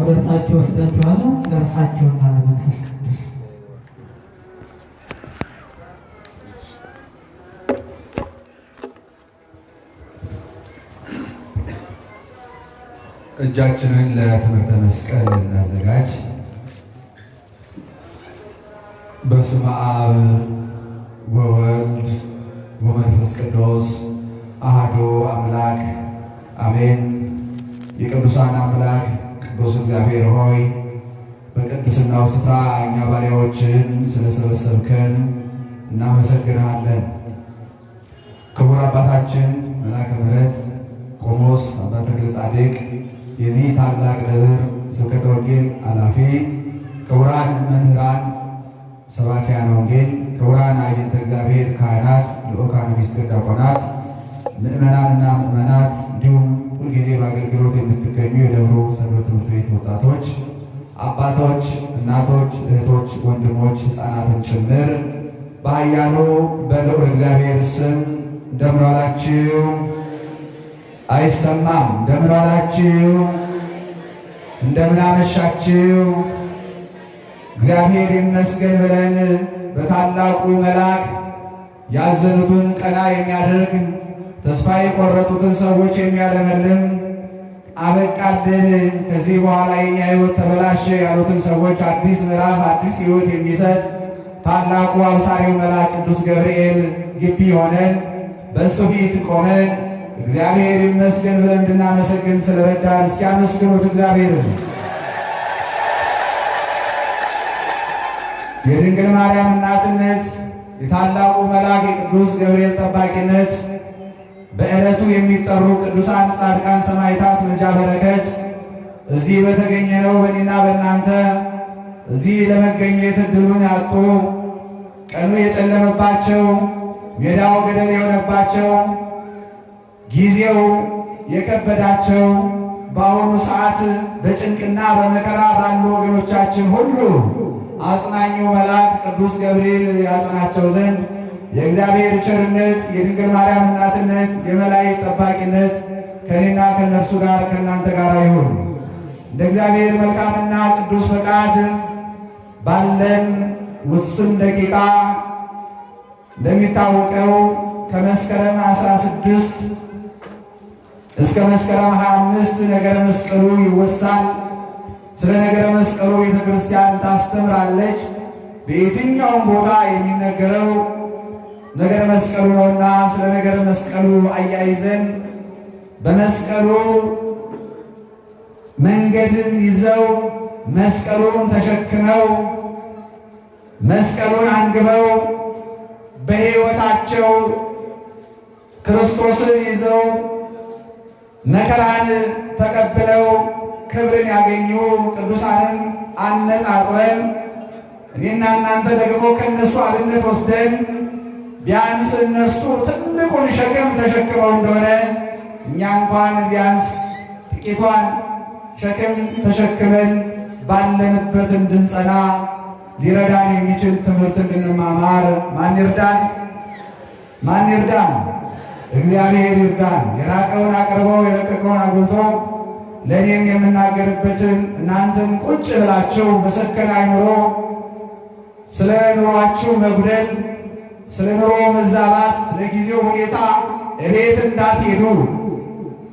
ወደ እርሳቸው ወስዳችኋለሁ። ለእርሳቸውና ለመንፈስ ቅዱስ እጃችንን ለትምህርተ መስቀል እናዘጋጅ። በስመ አብ ወወልድ ወመንፈስ ቅዱስ አሐዱ አምላክ አሜን። የቅዱሳን አምላክ ቅዱስ እግዚአብሔር ሆይ በቅድስናው ስፍራ እኛ ባሪያዎችን ስለሰበሰብከን እናመሰግንሃለን። ክቡር አባታችን መልአከ ምሕረት ቆሞስ አባ ተክለ ጻድቅ የዚህ ታላቅ ደብር ስብከተ ወንጌል ኃላፊ፣ ክቡራን መምህራን ሰባክያነ ወንጌል፣ ክቡራን አዕይንተ እግዚአብሔር ካህናት፣ ልዑካነ ምስጢር ዲያቆናት፣ ምእመናንና ምእመናት እንዲሁም ሁልጊዜ በአገልግሎት የምትገኙ የደብሩ ሰንበት ትምህርት ቤት ወጣቶች፣ አባቶች፣ እናቶች፣ እህቶች፣ ወንድሞች፣ ሕፃናትን ጭምር በኃያሉ በልዑል እግዚአብሔር ስም እንደምን ዋላችሁ? አይሰማም። እንደምን ዋላችሁ? እንደምን አመሻችሁ? እግዚአብሔር ይመስገን ብለን በታላቁ መልአክ ያዘኑትን ቀና የሚያደርግ ተስፋ የቆረጡትን ሰዎች የሚያለመልም አበቃልን፣ ከዚህ በኋላ የኛ ሕይወት ተበላሸ ያሉትን ሰዎች አዲስ ምዕራፍ አዲስ ሕይወት የሚሰጥ ታላቁ አብሳሪው መልአክ ቅዱስ ገብርኤል ግቢ ሆነን በእሱ ፊት ቆመን እግዚአብሔር ይመስገን ብለን እንድናመሰግን ስለረዳን እስኪ አመስግኑት እግዚአብሔርን። የድንግል ማርያም እናትነት፣ የታላቁ መልአክ የቅዱስ ገብርኤል ጠባቂነት፣ በዕለቱ የሚጠሩ ቅዱሳን ጻድቃን ሰማዕታት ምልጃ በረከት እዚህ በተገኘነው በእኔና በእናንተ እዚህ ለመገኘት ዕድሉን ያጡ ቀኑ የጨለመባቸው ሜዳው ገደል የሆነባቸው ጊዜው የከበዳቸው በአሁኑ ሰዓት በጭንቅና በመከራ ባሉ ወገኖቻችን ሁሉ አጽናኙ መልአክ ቅዱስ ገብርኤል ያጽናቸው ዘንድ የእግዚአብሔር ቸርነት፣ የድንግል ማርያም እናትነት፣ የመላእክት ጠባቂነት ከእኔና ከእነርሱ ጋር ከእናንተ ጋር ይሁን። እንደ እግዚአብሔር መልካምና ቅዱስ ፈቃድ ባለን ውስን ደቂቃ እንደሚታወቀው ከመስከረም 16 እስከ መስከረም 25 ነገረ መስቀሉ ይወሳል። ስለ ነገረ መስቀሉ ቤተ ክርስቲያን ታስተምራለች። በየትኛውም ቦታ የሚነገረው ነገረ መስቀሉ ነውና ስለ ነገረ መስቀሉ አያይዘን በመስቀሉ መንገድን ይዘው መስቀሉን ተሸክመው መስቀሉን አንግበው በሕይወታቸው ክርስቶስን ይዘው መከራን ተቀብለው ክብርን ያገኙ ቅዱሳንን አነጻጽረን እኔና እናንተ ደግሞ ከእነሱ አብነት ወስደን ቢያንስ እነሱ ትልቁን ሸክም ተሸክመው እንደሆነ እኛ እንኳን ቢያንስ ጥቂቷን ሸክም ተሸክመን ባለንበት እንድንጸና ሊረዳን የሚችል ትምህርት እንድንማማር ማን ይርዳን? ማን ይርዳን? እግዚአብሔር ይርዳን። የራቀውን አቅርቦ የረቀቀውን አጉልቶ ለእኔም የምናገርበትን እናንተም ቁጭ ብላችሁ በሰከነ አእምሮ ስለ ኑሯችሁ መጉደል፣ ስለ ኑሮ መዛባት፣ ስለ ጊዜው ሁኔታ እቤት እንዳትሄዱ፣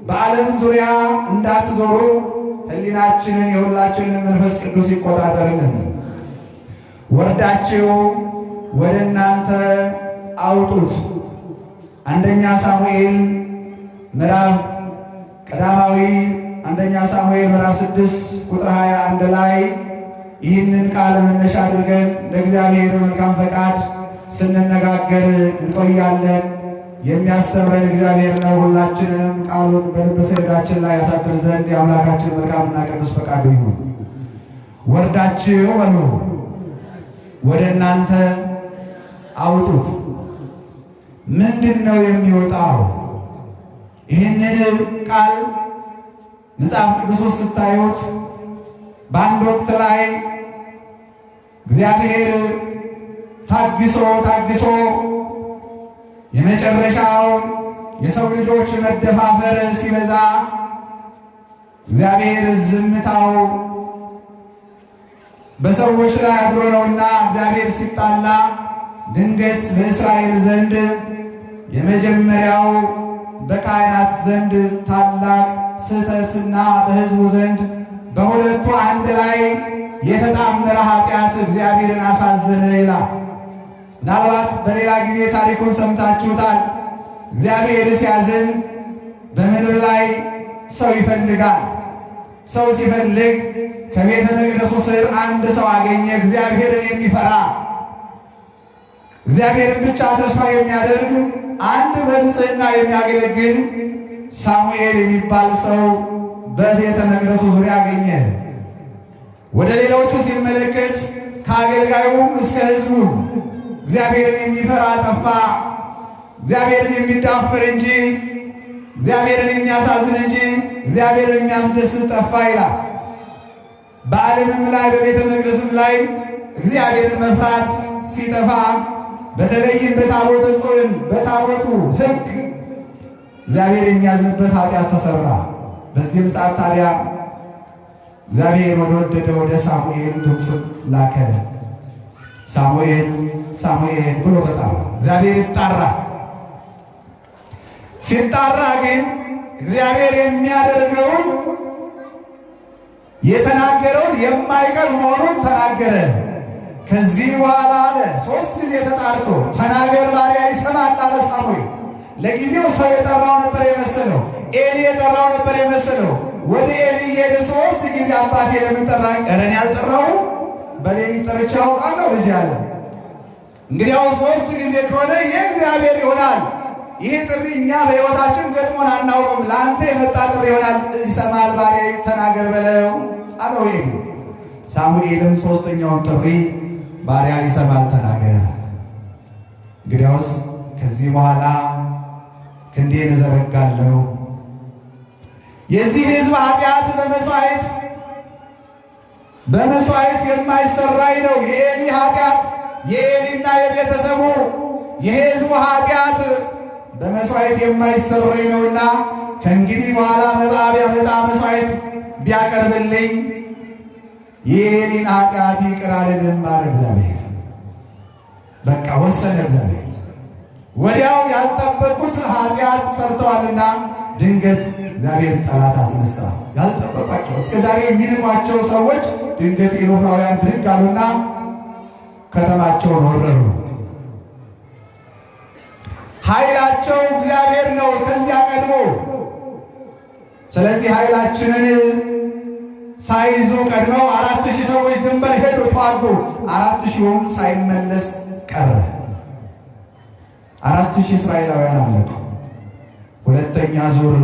በዓለም ዙሪያ እንዳትዞሩ ሕሊናችንን የሁላችንን መንፈስ ቅዱስ ይቆጣጠርልን። ወርዳችሁ ወደ እናንተ አውጡት። አንደኛ ሳሙኤል ምዕራፍ ቀዳማዊ አንደኛ ሳሙኤል ምዕራፍ 6 ቁጥር 21 ላይ ይህንን ቃል መነሻ አድርገን ለእግዚአብሔር መልካም ፈቃድ ስንነጋገር እንቆያለን። የሚያስተምረን እግዚአብሔር ነው። ሁላችንንም ቃሉን በልበ ሰሌዳችን ላይ ያሳድር ዘንድ የአምላካችን መልካምና ቅዱስ ፈቃዱ ይሁን። ወርዳችሁ በሉ ወደ እናንተ አውጡት። ምንድን ነው የሚወጣው? ይህንን ቃል መጽሐፍ ቅዱስ ውስጥ ስታዩት በአንድ ወቅት ላይ እግዚአብሔር ታግሶ የመጨረሻው የሰው ልጆች መደፋፈር ሲበዛ እግዚአብሔር ዝምታው በሰዎች ላይ አድሮ ነውና እግዚአብሔር ሲጣላ ድንገት በእስራኤል ዘንድ የመጀመሪያው በካህናት ዘንድ ታላቅ ስህተትና በሕዝቡ ዘንድ በሁለቱ አንድ ላይ የተጣመረ ኃጢአት እግዚአብሔርን አሳዘነ ይላል። ምናልባት በሌላ ጊዜ ታሪኩን ሰምታችሁታል። እግዚአብሔር ሲያዝን በምድር ላይ ሰው ይፈልጋል። ሰው ሲፈልግ ከቤተ መቅደሱ ስር አንድ ሰው አገኘ፣ እግዚአብሔርን የሚፈራ እግዚአብሔርን ብቻ ተስፋ የሚያደርግ አንድ በንጽሕና የሚያገለግል ሳሙኤል የሚባል ሰው በቤተ መቅደሱ ዙሪያ አገኘ። ወደ ሌሎቹ ሲመለከት ከአገልጋዩም እስከ ሕዝቡ እግዚአብሔርን የሚፈራ ጠፋ። እግዚአብሔርን የሚዳፈር እንጂ እግዚአብሔርን የሚያሳዝን እንጂ እግዚአብሔርን የሚያስደስት ጠፋ ይላል። በዓለምም ላይ በቤተ መቅደስም ላይ እግዚአብሔርን መፍራት ሲጠፋ፣ በተለይም በታቦተ ጽዮን በታቦቱ ሕግ እግዚአብሔር የሚያዝንበት ኃጢአት ተሰራ። በዚህም ሰዓት ታዲያ እግዚአብሔር ወደ ወደደ ወደ ሳሙኤል ድምፅ ላከ። ሳሙኤል ሳሙኤል ብሎ ተጣራ። እግዚአብሔር ይጣራ። ሲጣራ ግን እግዚአብሔር የሚያደርገውን የተናገረውን የማይቀር መሆኑን ተናገረ። ከዚህ በኋላ አለ 3 ጊዜ ተጣርቶ ተናገር ባሪያ ይሰማል አለ ሳሙኤል። ለጊዜው ሰው የጠራው ነበር የመሰለው፣ ኤሊ የጠራው ነበር የመሰለው። ወደ ኤሊ የሄደ 3 ጊዜ አባቴ ለምን ጠራኝ? ኧረ እኔ አልጠራሁም፣ በሌሊት ጠርቼ አውቃለሁ ልጅ አለ። እንግዲያው 3 ጊዜ ከሆነ የእግዚአብሔር ይሆናል። ይህ ጥሪ እኛ በሕይወታችን ገጥሞን አናውቅም። ለአንተ የመጣ ጥሪ ይሆናል። ይሰማል ባሪያ ተናገር በለው አለው ኤሊ። ሳሙኤልም 3ኛውን ጥሪ ባሪያ ይሰማል ተናገር። እንግዲያውስ ከዚህ በኋላ ክንዴን እዘረጋለሁ፣ የዚህ ሕዝብ ኃጢአት በመሥዋዕት የማይሰራይ ነው። የኤሊ ኃጢአት የኤሊና የቤተሰቡ የሕዝቡ ኃጢአት በመሥዋዕት የማይሰረይ ነውና ከእንግዲህ በኋላ መባ ቢያመጣ መሥዋዕት ቢያቀርብልኝ የኤሊን ኃጢአት ይቅር አልልም አለ እግዚአብሔር። በቃ ወሰነ እግዚአብሔር። ወዲያው ያልጠበቁት ኃጢአት ሰርተዋልና ድንገት እግዚአብሔር ጠላት አስነሳ። ያልጠበቋቸው እስከ ዛሬ የሚንቋቸው ሰዎች ድንገት ኢሎፍላውያን ብድግ አሉና ከተማቸውን ወረሩ። ኃይላቸው እግዚአብሔር ነው ከዚያ ቀድሞ። ስለዚህ ኃይላችንን ሳይዙ ቀድመው 4000 ሰዎች ድንበር ሄዱ፣ ተዋጉ። 4000ውም ሳይመለስ ቀረ። 4000 እስራኤላውያን አለቁ። ሁለተኛ ዙር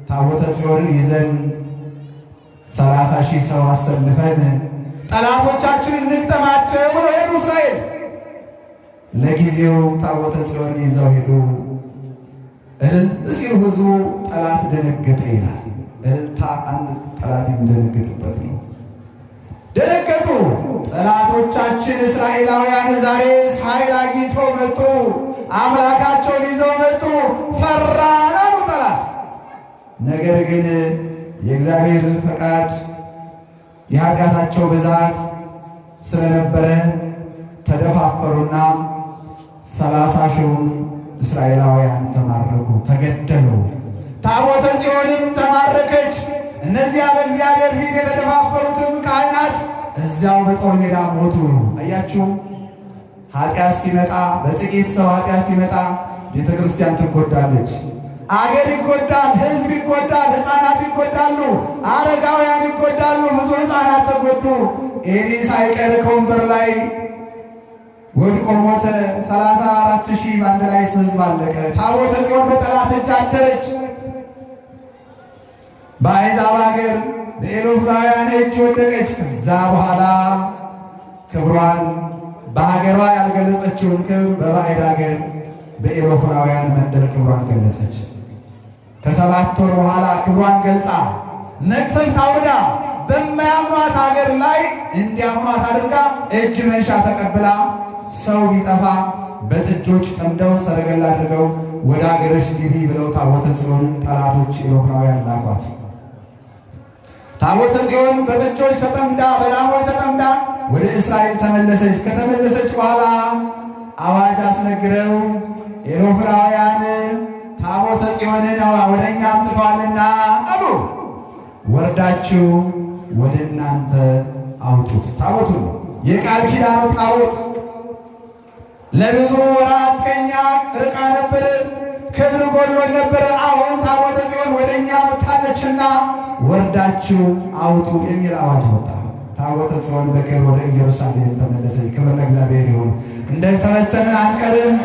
ታቦተ ጽዮንን ይዘን 30,000 ሰው አሰልፈን ጠላቶቻችንን እንግጠማቸው ብለው ሄዱ እስራኤል። ለጊዜው ታቦተ ጽዮን ይዘው ሄዱ። እልል ሲሉ ሕዝቡ ጠላት ደነገጠ ይላል። እልልታ አንድ ጠላት የሚደነግጥበት ነው። ደነገጡ። ጠላቶቻችን እስራኤላውያን ዛሬ ኃይል አግኝተው መጡ፣ አምላካቸውን ይዘው መጡ፣ ፈራን አሉ ጠላት። ነገር ግን የእግዚአብሔር ፈቃድ የኃጢአታቸው ብዛት ስለነበረ ተደፋፈሩና 30,000 እስራኤላውያን ተማረኩ፣ ተገደሉ። ታቦተ ጽዮንም ተማረከች። እነዚያ በእግዚአብሔር ፊት የተደፋፈሩትም ካህናት እዚያው በጦር ሜዳ ሞቱ። አያችሁ፣ ኃጢአት ሲመጣ፣ በጥቂት ሰው ኃጢአት ሲመጣ ቤተ ክርስቲያን ትጎዳለች፣ አገር ይጎዳል፣ ሕዝብ ይጎዳል፣ ሕፃናት ይጎዳሉ፣ አረጋውያን ይጎዳሉ። ብዙ ሕፃናት ተጎዱ። ኤሊ ሳይቀር ከወንበር ላይ ወድቆ ሞተ። 34,000 በአንድ ላይ ሕዝብ አለቀ። ታቦተ ጽዮን በጠላት እጅ አደረች። በአሕዛብ ሀገር በኢሎፍላውያን እጅ ወደቀች። ከዛ በኋላ ክብሯን በሀገሯ ያልገለጸችውን ክብር በባዕድ ሀገር በኢሎፍላውያን መንደር ክብሯን ገለጸች። ከ7 ወር በኋላ ክብሯን ገልጻ መቅሰፍት አውርዳ በማያምኗት ሀገር ላይ እንዲያምኗት አድርጋ እጅ መንሻ ተቀብላ ሰው ቢጠፋ በጥጆች ጠምደው ሰረገላ አድርገው ወደ አገርሽ ግቢ ብለው ታቦተ ጽዮን ጠላቶች ኢሎፍላውያን ላኳት። ታቦተ ጽዮን በጥጆች ተጠምዳ በላሞች ተጠምዳ ወደ እስራኤል ተመለሰች። ከተመለሰች በኋላ አዋጅ አስነግረው ኤሎፍላውያን ታቦተ ጽዮንን ወደ እኛ አምጥተዋልና አሉ። ወርዳችሁ ወደ እናንተ አውጡት። ታቦቱ የቃል ኪዳኑ ታቦት ለብዙ ወራት ከኛ ርቃ ነበር፣ ክብር ጎሎን ነበር። አሁን ታቦተ ጽዮን ወደ እኛ መጥታለችና ወርዳችሁ አውጡ የሚል አዋጅ ወጣ። ታቦተ ጽዮን በክብር ወደ ኢየሩሳሌም ተመለሰች። ክብር ለእግዚአብሔር ይሁን። እንደተበተንን አንቀርም፣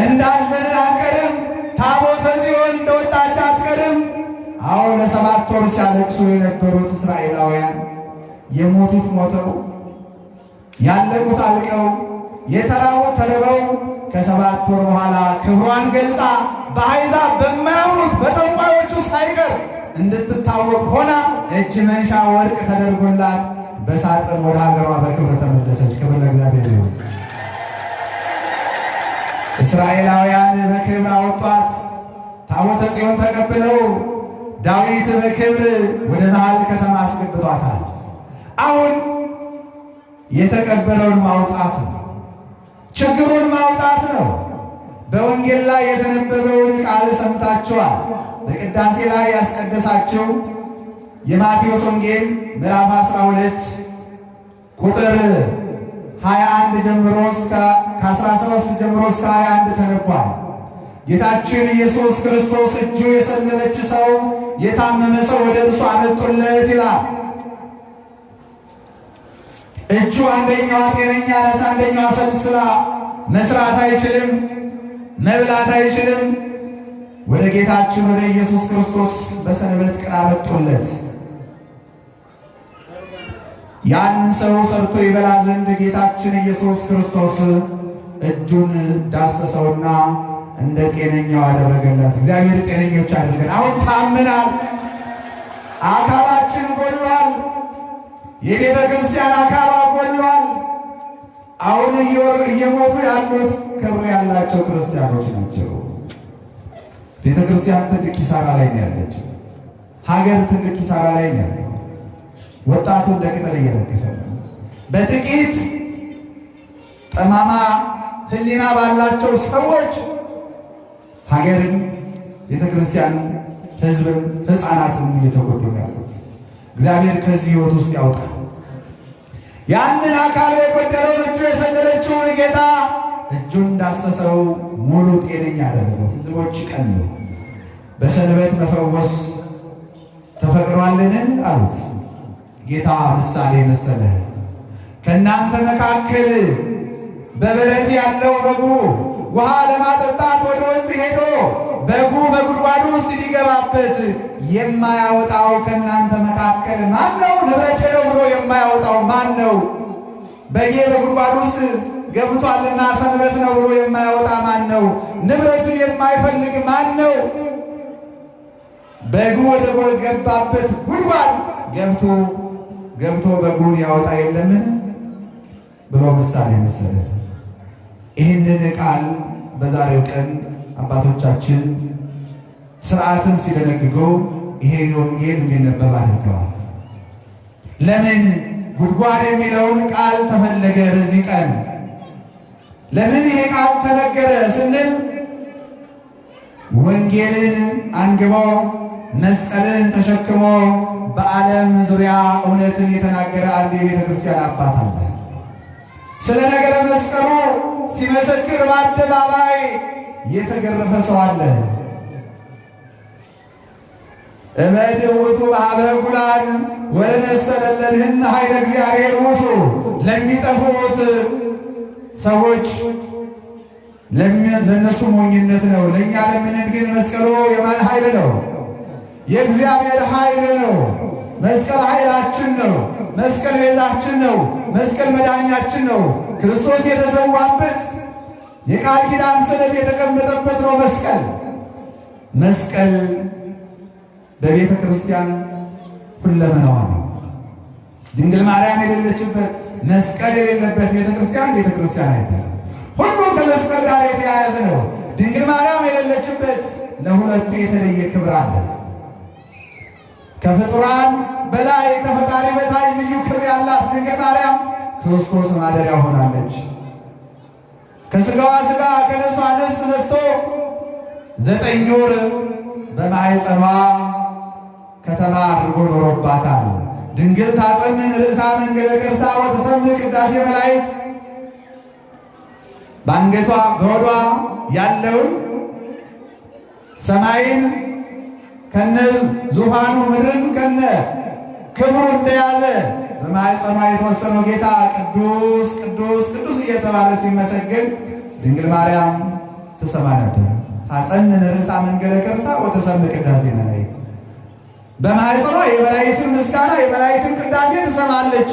እንዳዘንን አንቀርም። ታቦተ ጽዮን እንደወጣች አትቀርም። አሁን ለ7 ወር ሲያለቅሱ የነበሩት እስራኤላውያን የሞቱት ሞተው ያለቁት አልቀው የተራቡት ተርበው ከ7 ወር በኋላ ክብሯን ገልጻ በአሕዛብ በማያምኑት በጠንቋዮቹ ሳይቀር እንድትታወቅ ሆና እጅ መንሻ ወርቅ ተደርጎላት በሳጥን ወደ ሀገሯ በክብር ተመለሰች። ክብር ለእግዚአብሔር ይሁን። እስራኤላውያን በክብር አወጧት። ታቦተ ጽዮን ተቀብለው ዳዊት በክብር ወደ መሃል ከተማ አስገብቷታል። አሁን የተቀበለውን ማውጣት ነው፣ ችግሩን ማውጣት ነው። በወንጌል ላይ የተነበበውን ቃል ሰምታችኋል። በቅዳሴ ላይ ያስቀደሳችሁ የማቴዎስ ወንጌል ምዕራፍ 12 ቁጥር 21 ጀምሮ እስከ 13 ጀምሮ እስከ 21 ተነቧል። ጌታችን ኢየሱስ ክርስቶስ እጁ የሰለለች ሰው የታመመ ሰው ወደ እርሱ አመጡለት ይላል። እጁ አንደኛዋ ጤነኛ ናት፣ አንደኛዋ ሰልስላ መስራት አይችልም፣ መብላት አይችልም። ወደ ጌታችን ወደ ኢየሱስ ክርስቶስ በሰንበት ቀን አመጡለት። ያን ሰው ሰርቶ ይበላ ዘንድ ጌታችን ኢየሱስ ክርስቶስ እጁን ዳሰሰውና እንደ ጤነኛው አደረገለት። እግዚአብሔር ጤነኞች አድርገን። አሁን ታምናል፣ አካላችን ጎሏል፣ የቤተ ክርስቲያን አካሏ ጎሏል። አሁን እየሞቱ ያሉት ክብር ያላቸው ክርስቲያኖች ናቸው። ቤተ ክርስቲያን ትልቅ ኪሳራ ላይ ነው ያለችው። ሀገር ትልቅ ኪሳራ ላይ ነው ያለው። ወጣቱ እንደ ቅጠል እየረገፈ ነው። በጥቂት ጠማማ ሕሊና ባላቸው ሰዎች ሀገርን፣ ቤተ ክርስቲያን፣ ሕዝብን፣ ሕፃናትን እየተጎዱ ያሉት። እግዚአብሔር ከዚህ ሕይወት ውስጥ ያውጣል። ያንን አካል የጎደለውን እጁ የሰለለችውን ጌታ እጁን እንዳሰሰው ሙሉ ጤነኛ አደረገው። ሕዝቦች ቀኑ በሰንበት መፈወስ ተፈቅዷልን አሉት። ጌታ ምሳሌ መሰለ። ከእናንተ መካከል በበረት ያለው በጉ ውሃ ለማጠጣት ወደ ወንዝ ሄዶ በጉ በጉድጓዱ ውስጥ ሊገባበት የማያወጣው ከእናንተ መካከል ማን ነው? ንብረቴ ነው ብሎ የማያወጣው ማን ነው? በጌ በጉድጓዱ ውስጥ ገብቷልና ሰንበት ነው ብሎ የማያወጣ ማን ነው? ንብረቱን የማይፈልግ ማን ነው? በጉ ወደ ገባበት ጉድጓድ ገብቶ በጉን ያወጣ የለምን ብሎ ምሳሌ መሰለ። ይህንን ቃል በዛሬው ቀን አባቶቻችን ስርዓትን ሲደነግጉ ይሄ ወንጌል እንዲነበብ አድርገዋል። ለምን ጉድጓድ የሚለውን ቃል ተፈለገ? በዚህ ቀን ለምን ይሄ ቃል ተነገረ ስንል ወንጌልን አንግቦ መስቀልን ተሸክሞ በዓለም ዙሪያ እውነትን የተናገረ አንድ የቤተ ክርስቲያን አባት አለ። ስለ ነገረ መስቀሉ ሲመሰክር በአደባባይ የተገረፈ ሰው አለ። እመድ ውእቱ በኀበ ኵላን ወለነሰለለልህን ኃይለ እግዚአብሔር ውእቱ። ለሚጠፉት ሰዎች ለነሱ ሞኝነት ነው፣ ለእኛ ለምንን ግን መስቀሉ የማን ኃይል ነው? የእግዚአብሔር ኃይል ነው። መስቀል ኃይላችን ነው። መስቀል ቤዛችን ነው። መስቀል መዳኛችን ነው። ክርስቶስ የተሰዋበት የቃል ኪዳን ሰነድ የተቀመጠበት ነው መስቀል በቤተ ክርስቲያን ሁለመናዋ ነው። ድንግል ማርያም የሌለችበት መስቀል የሌለበት ቤተ ክርስቲያን አይደለም። ሁሉ ከመስቀል ጋር የተያያዘ ነው። ድንግል ማርያም የሌለችበት ለሁለቱ የተለየ ክብር አለ። ከፍጡራን በላይ ከፈጣሪ በታች ልዩ ክብር ያላት ድንግል ማርያም ክርስቶስ ማደሪያ ሆናለች። ከሥጋዋ ሥጋ ከነፍሷ ነፍስ ነስቶ 9 ወር በማኅፀኗ ከተማ አድርጎ ኖሮባታል። ድንግል ታጸንን ርእሳ መንገለ ከርሳ ወተሰምዕ ቅዳሴ መላእክት። በአንገቷ በሆዷ ያለውን ሰማይን ከነ ዙፋኑ ምድርን ከነ ክብሩ እንደያዘ በማኅፀኗ የተወሰነው ጌታ ቅዱስ ቅዱስ ቅዱስ እየተባለ ሲመሰገን ድንግል ማርያም ትሰማ ነበር። ታጸንን ርእሳ መንገለ ከርሳ ወተሰምዕ ቅዳሴ መላእክት። በማኅፀኗ የመላእክትን ምስጋና የመላእክትን ቅዳሴ ትሰማለች።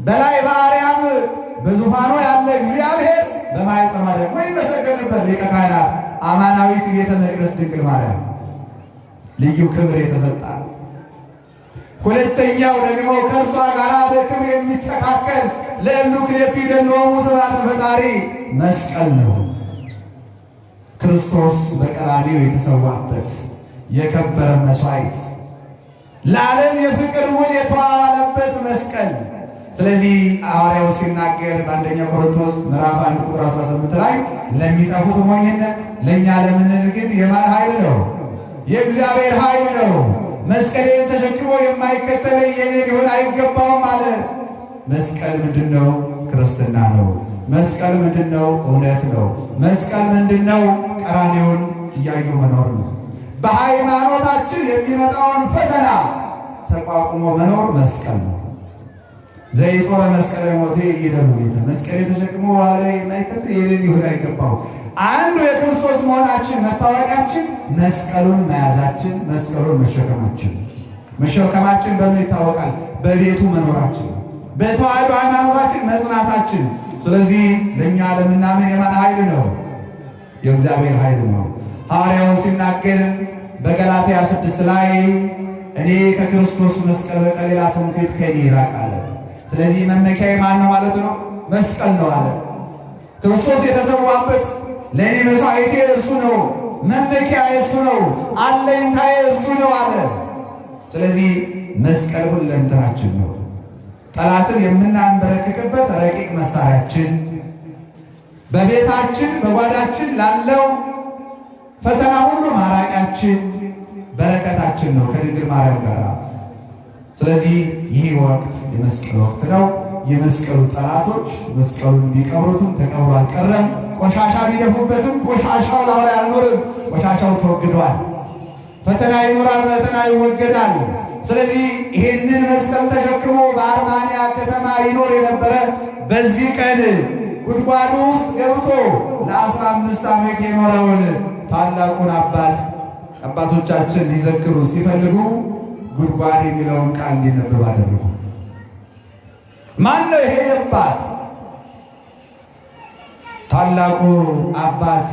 በላይ በአርያም በዙፋኑ ያለ እግዚአብሔር በማኅፀኗ ደግሞ ይመሰገንበት ሊቀ ካህናት አማናዊት ቤተ መቅደስ ድንግል ማርያም ልዩ ክብር የተሰጣት። ሁለተኛው ደግሞ ከእርሷ ጋር በክብር የሚተካከል ለእሉ ክልኤቱ ይደልዎሙ ስብሐተ ፈጣሪ መስቀል ነው። ክርስቶስ በቀራንዮ የተሰዋበት የከበረ መሥዋዕት ለዓለም የፍቅር ውል የተዋዋለበት መስቀል። ስለዚህ ሐዋርያው ሲናገር በአንደኛ ቆሮንቶስ ምዕራፍ 1 ቁጥር 18 ላይ ለሚጠፉት ሞኝነት ለእኛ ለምንድን ግን የማን ኃይል ነው? የእግዚአብሔር ኃይል ነው። መስቀሌን ተሸክሞ የማይከተለኝ የኔ ሊሆን አይገባውም አለ። መስቀል ምንድን ነው? ክርስትና ነው። መስቀል ምንድን ነው? እውነት ነው። መስቀል ምንድን ነው? ቀራንዮውን እያዩ መኖር ነው። በሃይማኖታችን የሚመጣውን ፈተና ተቋቁሞ መኖር መስቀል ነው። ዘይጾረ መስቀለ ሞቴ ይደሉ ጌታ መስቀሌ ተሸክሞ ዋለ የማይከተል የኔ ሊሆን አይገባው። አንዱ የክርስቶስ መሆናችን መታወቂያችን መስቀሉን መያዛችን፣ መስቀሉን መሸከማችን። መሸከማችን በምን ይታወቃል? በቤቱ መኖራችን፣ በተዋህዶ ሃይማኖታችን መጽናታችን። ስለዚህ ለእኛ ለምናምን የማን ኃይል ነው? የእግዚአብሔር ኃይል ነው። ሐዋርያው ሲናገር በገላትያ 6 ላይ እኔ ከክርስቶስ መስቀል በቀር ሌላ ትምክህት ከእኔ ይራቅ አለ። ስለዚህ መመኪያዬ ማን ነው ማለት ነው? መስቀል ነው አለ። ክርስቶስ የተሰዋበት ለእኔ መሥዋዕቴ እርሱ ነው፣ መመኪያዬ እርሱ ነው፣ አለኝታዬ እርሱ ነው አለ። ስለዚህ መስቀል ሁለንተናችን ነው። ጠላትን የምናንበረክክበት ረቂቅ መሳሪያችን፣ በቤታችን በጓዳችን ላለው ፈተና ሁሉ ማራቂያችን፣ በረከታችን ነው ከድንግል ማርያም ጋር። ስለዚህ ይህ ወቅት የመስቀል ወቅት ነው። የመስቀሉ ጠላቶች መስቀሉን ቢቀብሩትም ተቀብሮ አልቀረም። ቆሻሻ ቢደፉበትም ቆሻሻው ላው ላይ አልኖርም። ቆሻሻው ተወግዷል። ፈተና ይኖራል፣ ፈተና ይወገዳል። ስለዚህ ይሄንን መስቀል ተሸክሞ በአርማንያ ከተማ ይኖር የነበረ በዚህ ቀን ጉድጓዱ ውስጥ ገብቶ ለ15 ዓመት የኖረውን ታላቁን አባቶቻችን ሊዘክሩ ሲፈልጉ ጉድጓድ የሚለውን ቃል እንዲነበብ አደረጉ። ማን ነው ይሄ አባት? ታላቁ አባት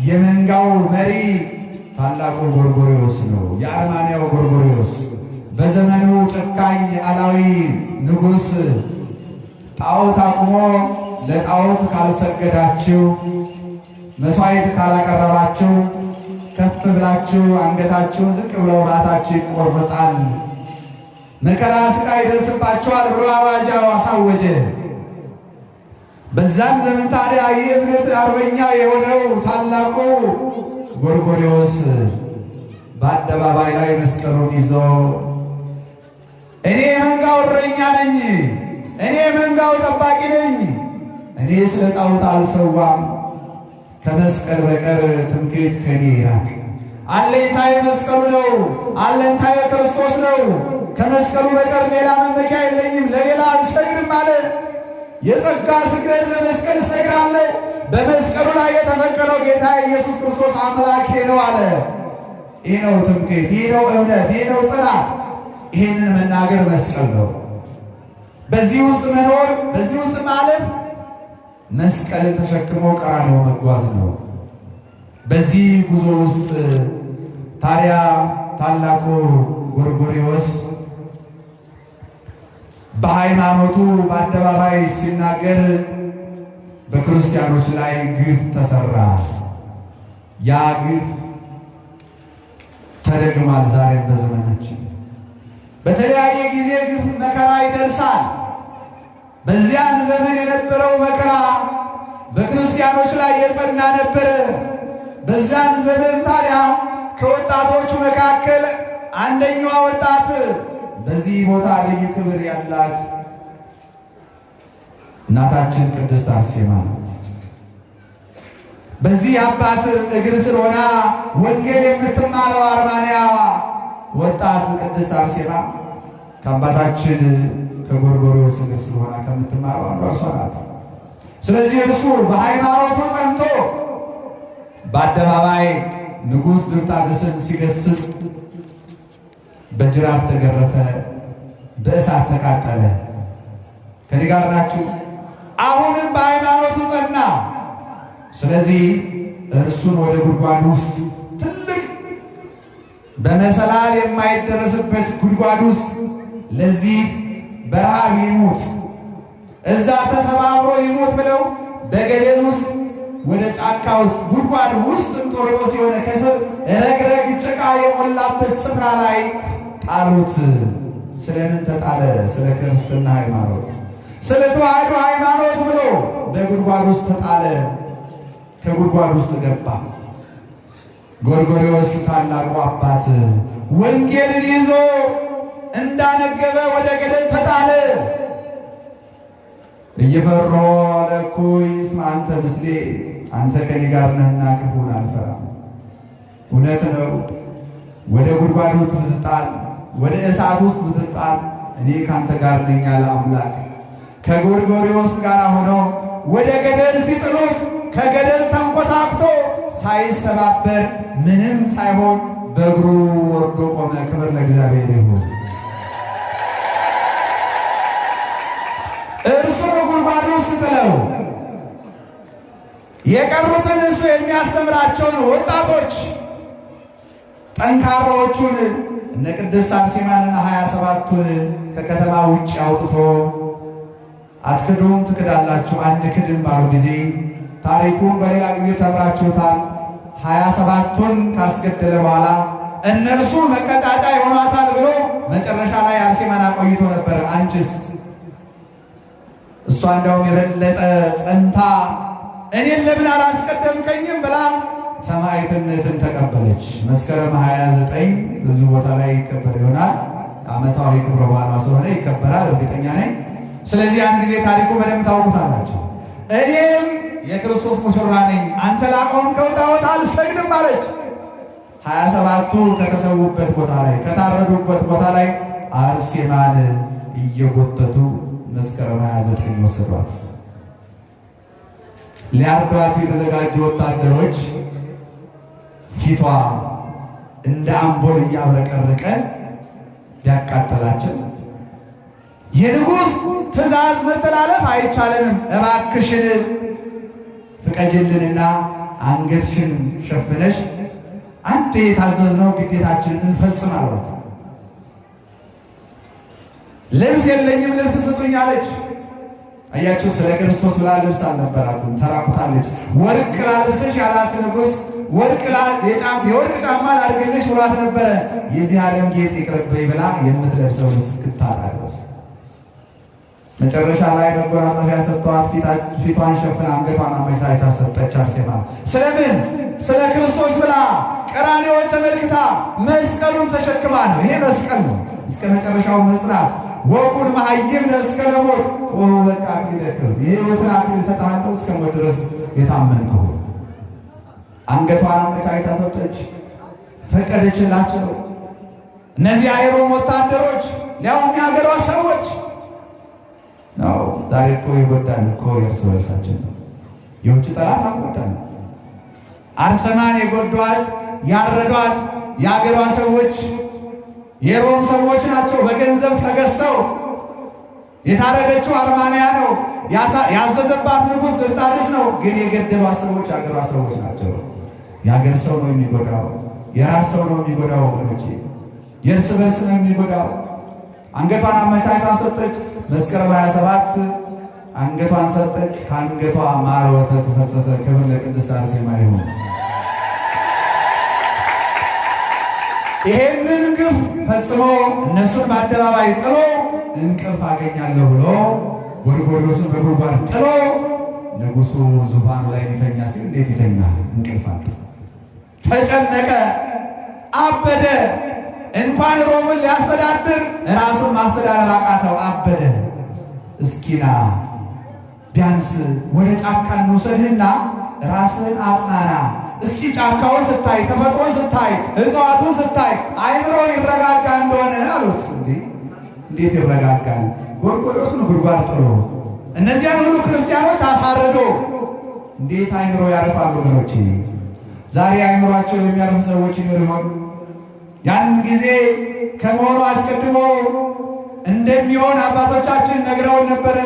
የመንጋው መሪ ታላቁ ጎርጎርዮስ ነው። የአርማንያው ጎርጎርዮስ በዘመኑ ጨካኝ አላዊ ንጉሥ ጣዖት አቁሞ ለጣዖት ካልሰገዳችሁ፣ መሥዋዕት ካላቀረባችሁ ከፍ ብላችሁ አንገታችሁን ዝቅ ብለው ራሳችሁ ይቆረጣል፣ መከራ ስቃይ ይደርስባችኋል ብሎ አዋጅ አሳወጀ። በዛን ዘመን ታዲያ የእምነት አርበኛ የሆነው ታላቁ ጎርጎርዮስ በአደባባይ ላይ መስቀሉን ይዞ እኔ መንጋው እረኛ ነኝ፣ እኔ መንጋው ጠባቂ ነኝ፣ እኔ ስለ ጣዖት አልሰዋም፣ ከመስቀል በቀር ትምክህት ከኔ ይራቅ። አለኝታዬ መስቀሉ ነው፣ አለኝታዬ ክርስቶስ ነው። ከመስቀሉ በቀር ሌላ መመኪያ የለኝም፣ ለሌላ አልሰግድም አለ። የጸጋ ስግደት ለመስቀል እሰግዳለሁ። በመስቀሉ ላይ የተሰቀለው ጌታ ኢየሱስ ክርስቶስ አምላኬ ነው አለ። ይህ ነው ትምክህት፣ ይህ ነው እምነት፣ ይህ ነው ጽናት። ይህንን መናገር መስቀል ነው። በዚህ ውስጥ መኖር፣ በዚህ ውስጥ ማለፍ መስቀልን ተሸክሞ ቀራንዮ መጓዝ ነው። በዚህ ጉዞ ውስጥ ታዲያ ታላቁ ጎርጎርዮስ በሃይማኖቱ በአደባባይ ሲናገር በክርስቲያኖች ላይ ግፍ ተሰራ። ያ ግፍ ተደግሟል ዛሬ በዘመናችን። በተለያየ ጊዜ ግፍ መከራ ይደርሳል። በዚያን ዘመን የነበረው መከራ በክርስቲያኖች ላይ የጸና ነበረ። በዚያን ዘመን ታዲያ ከወጣቶቹ መካከል አንደኛዋ ወጣት በዚህ ቦታ ልዩ ክብር ያላት እናታችን ቅድስት አርሴማ ናት። በዚህ አባት እግር ስር ሆና ወንጌል የምትማረው አርማንያዋ ወጣት ቅድስት አርሴማ ከአባታችን ከጎርጎርዮስ እግር ስር ሆና ከምትማረው አንዷ እርሷ ናት። ስለዚህ እርሱ በሃይማኖቱ ጸንቶ በአደባባይ ንጉሥ ድርጣድስን ሲገስጽ በጅራፍ ተገረፈ፣ በእሳት ተቃጠለ። ከኔ ጋር ናችሁ? አሁንም በሃይማኖቱ ጸና። ስለዚህ እርሱን ወደ ጉድጓድ ውስጥ ትልቅ በመሰላል የማይደረስበት ጉድጓድ ውስጥ ለዚህ በረሃብ ይሙት እዛ ተሰባብሮ ይሙት ብለው በገደል ውስጥ ወደ ጫካ ውስጥ ጉድጓድ ውስጥ እንጦርጦስ የሆነ ከስር ረግረግ ጭቃ የሞላበት ስፍራ ላይ ጣሉት። ስለምን ተጣለ? ስለ ክርስትና ሃይማኖት፣ ስለ ተዋሕዶ ሃይማኖት ብሎ በጉድጓድ ውስጥ ተጣለ። ከጉድጓድ ውስጥ ገባ። ጎርጎርዮስ ታላቁ አባት ወንጌልን ይዞ እንዳነገበ ወደ ገደል ተጣለ። እየፈሮ ለኩይ እስመ አንተ ምስሌ፣ አንተ ከኔ ጋር ነህና ክፉን አልፈራም። እውነት ነው። ወደ ጉድጓድ ውስጥ ብትጣል፣ ወደ እሳት ውስጥ ብትጣል እኔ ካንተ ጋር ነኝ ያለ አምላክ ከጎርጎርዮስ ጋር ሆኖ ወደ ገደል ሲጥሉት ከገደል ተንኮታክቶ ሳይሰባበር ምንም ሳይሆን በእግሩ ወርዶ ቆመ። ክብር ለእግዚአብሔር ይሁን። እርሱ ጉድጓድ ውስጥ ጥለው የቀሩትን እርሱ የሚያስተምራቸውን ወጣቶች ጠንካራዎቹን እነ ቅድስት አርሴማንና 27ቱን ከከተማ ውጭ አውጥቶ አትክዱም ትክዳላችሁ አንክድም ባሉ ጊዜ ታሪኩን በሌላ ጊዜ ተምራችሁታል። 27ቱን ካስገደለ በኋላ እነርሱ መቀጣጫ ይሆናታል ብሎ መጨረሻ ላይ አርሴማን አቆይቶ ነበር። አንቺስ? እሷ እንደውም የበለጠ ጸንታ እኔን ለምን አላስቀደምከኝም ብላ ሰማዕትነትን ተቀበለች። መስከረም 29 ብዙ ቦታ ላይ ይከበር ይሆናል። ዓመታዊ ክብረ በዓሏ ስለሆነ ይከበራል፣ እርግጠኛ ነኝ። ስለዚህ አንድ ጊዜ ታሪኩ በደንብ ታውቁታላችሁ። እኔም የክርስቶስ ሙሽራ ነኝ፣ አንተ ላቆምከው ጣዖት አልሰግድም አለች። 27ቱ ከተሰዉበት ቦታ ላይ ከታረዱበት ቦታ ላይ አርሴማን እየጎተቱ መስከረም 29 ወሰዷት። ሊያርዷት የተዘጋጁ ወታደሮች ፊቷ እንደ አምቦል እያብረቀረቀ ሊያቃጠላቸው የንጉሥ ትእዛዝ መተላለፍ አይቻለንም፣ እባክሽን ፍቀጅልንና አንገትሽን ሸፍነሽ አንድ የታዘዝነው ግዴታችንን እንፈጽም አሏት። ልብስ የለኝም ልብስ ስጡኝ አለች። አያችሁ፣ ስለ ክርስቶስ ብላ ልብስ አልነበራትም፣ ተራቁታለች። ወርቅ ላልብስሽ ያላት ንጉሥ የወርቅ ጫማ ላድርግልሽ ብሏት ነበረ። የዚህ ዓለም ጌጥ ይቅርብኝ ብላ የምትለብሰው ልብስ እስክታጣ ድረስ መጨረሻ ላይ መጎናጸፊያ ሰጥተዋት ፊቷን ሸፍና አንገቷን አመቻችታ ሰጠች። አርሴማ ስለምን? ስለ ክርስቶስ ብላ ቀራንዮውን ተመልክታ መስቀሉን ተሸክማ ነው። ይሄ መስቀል ነው። እስከ መጨረሻው መጽናት ወቁን መሀይም ለመስቀለ ሞት በቃ ይደክር የሕይወትን አክሊል እሰጥሃለሁ እስከ ሞት ድረስ የታመንከው አንገቷን አመቻችታ ሰጠች። ፈቀደችላቸው። እነዚህ የሮም ወታደሮች ሊያውም የሀገሯ ሰዎች ነው። ዛሬ እኮ የጎዳን እኮ የእርስ በርሳችን ነው። የውጭ ጠላት አልጎዳን። አርሴማን የጎዷት ያረዷት የሀገሯ ሰዎች የሮም ሰዎች ናቸው። በገንዘብ ተገዝተው የታረደችው አርማንያ ነው። ያዘዘባት ንጉሥ ድርጣድስ ነው። ግን የገደሏት ሰዎች የሀገሯ ሰዎች ናቸው። የሀገር ሰው ነው የሚጎዳው። የራስ ሰው ነው የሚጎዳው። ወገኖቼ የእርስ በርስ ነው የሚጎዳው። አንገቷን አመቻችታ ሰጠች። መስከረም 27 አንገቷን ሰጠች። ከአንገቷ ማር ወተት ፈሰሰ። ክብር ለቅድስት አርሴማ ይሁን። ይሄንን ግፍ ፈጽሞ እነሱን በአደባባይ ጥሎ እንቅልፍ አገኛለሁ ብሎ ጎርጎርዮስን በጉድጓድ ጥሎ ንጉሡ ዙፋኑ ላይ ሊተኛ ሲል እንዴት ይተኛል? እንቅልፍ አጣ፣ ተጨነቀ፣ አበደ። እንኳን ሮምን ሊያስተዳድር ራሱን ማስተዳደር አቃተው፣ አበደ። እስኪና ቢያንስ ወደ ጫካ እንውሰድህና ራስህን አጽናና። እስኪ ጫካውን ስታይ፣ ተፈጥሮን ስታይ፣ እጽዋቱን ስታይ አይምሮ ይረጋጋ እንደሆነ አሉት። እንዴት ይረጋጋል? ጎርጎርዮስን ጉድጓድ ጥሎ እነዚያን ሁሉ ክርስቲያኖች አሳርዶ እንዴት አይምሮ ያርፋሉ? ወገኖቼ ዛሬ አይምሯቸው የሚያርፉ ሰዎች ይኖሩ ይሆን? ያን ጊዜ ከመሆኑ አስቀድሞ እንደሚሆን አባቶቻችን ነግረውን ነበረ።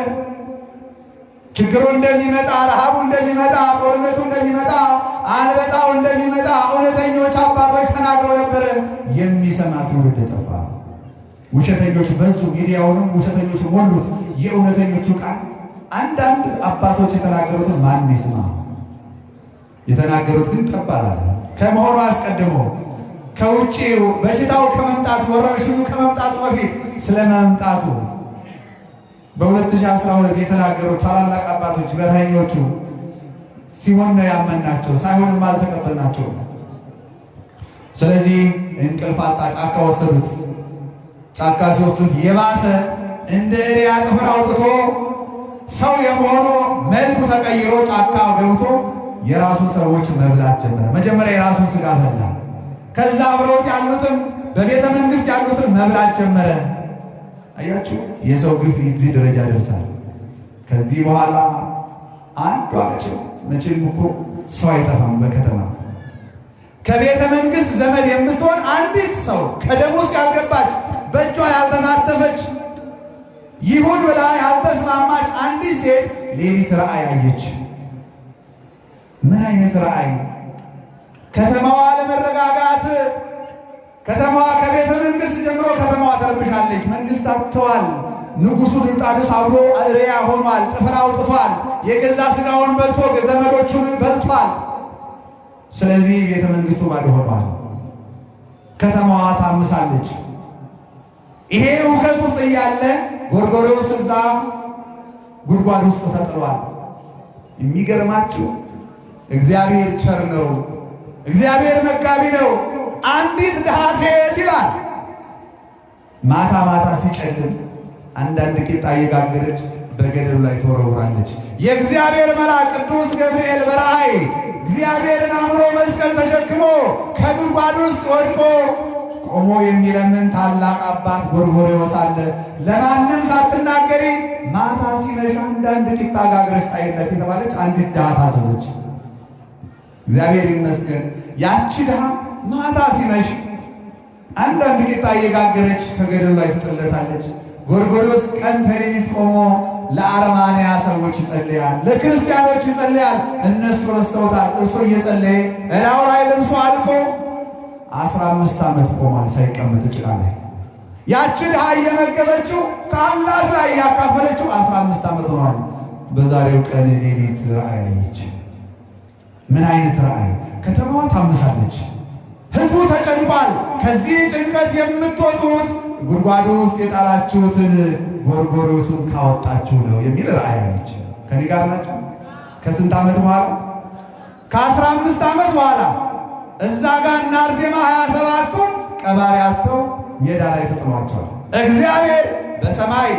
ችግሩ እንደሚመጣ፣ ረሃቡ እንደሚመጣ፣ ጦርነቱ እንደሚመጣ፣ አንበጣው እንደሚመጣ እውነተኞች አባቶች ተናግረው ነበረ። የሚሰማ ትውልድ ጠፋ። ውሸተኞች በዙ። ሚዲያውንም ውሸተኞች ሞሉት። የእውነተኞቹ ቃል አንዳንድ አባቶች የተናገሩትን ማን ይስማ? የተናገሩት ግን ጠባላል። ከመሆኑ አስቀድሞ ከውጭው በሽታው ከመምጣቱ ወረርሽኙ ከመምጣቱ በፊት ስለመምጣቱ በ2012 የተናገሩ ታላላቅ አባቶች በረሃኞቹ ሲሆን ነው ያመናቸው፣ ሳይሆንም አልተቀበልናቸው። ስለዚህ እንቅልፍ አጣ፣ ጫካ ወሰዱት። ጫካ ሲወስዱት የባሰ እንደ እሪያ ጥፍር አውጥቶ ሰው የመሆኑ መልኩ ተቀይሮ ጫካ ገብቶ የራሱን ሰዎች መብላት ጀመረ። መጀመሪያ የራሱን ስጋ በላ። ከዛ አብረውት ያሉትም በቤተ መንግስት ያሉትን መብላት ጀመረ። አያችሁ፣ የሰው ግፍ እዚህ ደረጃ ደርሳል። ከዚህ በኋላ አንዱ አጭው መቼም እኮ ሰው አይጠፋም በከተማ ከቤተ መንግስት ዘመድ የምትሆን አንዲት ሰው ከደም ውስጥ ያልገባች በእጇ ያልተሳተፈች ይሁን ብላ ያልተስማማች አንዲት ሴት ሌሊት ራእይ አየች። ምን አይነት ራእይ? ከተማዋ ለመረጋጋት ከተማዋ ከቤተ መንግስት ጀምሮ ከተማዋ ተረብሻለች። መንግስት አጥተዋል። ንጉሱ ድርጣድስ አብሮ እሪያ ሆኗል። ጥፍር አውጥቷል። የገዛ ስጋውን በልቶ ዘመዶቹን በልቷል። ስለዚህ ቤተ መንግስቱ ባዶ ሆኗል። ከተማዋ ታምሳለች። ይሄ ውከት ውስጥ እያለ ጎርጎርዮስ እዛ ጉድጓድ ውስጥ ተጥሏል። የሚገርማችሁ እግዚአብሔር ቸር ነው፣ እግዚአብሔር መጋቢ ነው። አንዲት ድሃ ሴት ይላል ማታ ማታ ሲጨልም አንዳንድ ቂጣ እየጋገረች በገደሉ ላይ ተወረውራለች። የእግዚአብሔር መልአክ ቅዱስ ገብርኤል በራእይ እግዚአብሔርን አምሮ መስቀል ተሸክሞ ከጉድጓድ ውስጥ ወድቆ ቆሞ የሚለምን ታላቅ አባት ጎርጎርዮስ አለ። ለማንም ሳትናገሪ ማታ ሲመሽ አንዳንድ ቂጣ ጋግረሽ ጣይለት የተባለች አንዲት ድሃ ታዘዘች። እግዚአብሔር ይመስገን። ያቺ ድሃ ማታ ሲመሽ አንዳንድ ቂጣ እየጋገረች ከገደሉ ላይ ትጥለታለች። ጎርጎርዮስ ቀን ከሌሊት ቆሞ ለአርማንያ ሰዎች ይጸልያል፣ ለክርስቲያኖች ይጸልያል። እነሱ ረስተውታል። እርሱ እየጸለየ እላው ላይ ልብሱ አልቆ 15 ዓመት ቆሟል ሳይቀመጥ ጭቃ ላይ። ያቺ ድሃ እየመገበችው ከአላት ላይ ያካፈለችው 15 ዓመት ሆኗል። በዛሬው ቀን ሌሊት ራእይ አየች። ምን አይነት ራእይ? ከተማዋ ታምሳለች። ህዝቡ ተጨንቋል። ከዚህ ጭንቀት የምትወጡት ጉድጓዱ ውስጥ የጣላችሁትን ጎርጎርዮስን ካወጣችሁ ነው የሚል ራእይ አለች። ከኔ ጋር ናቸው። ከስንት ዓመት በኋላ? ከ15 ዓመት በኋላ እዛ ጋር እና አርሴማ 27ቱን ቀባሪ አጥተው ሜዳ ላይ ተጥሏቸዋል። እግዚአብሔር በሰማይ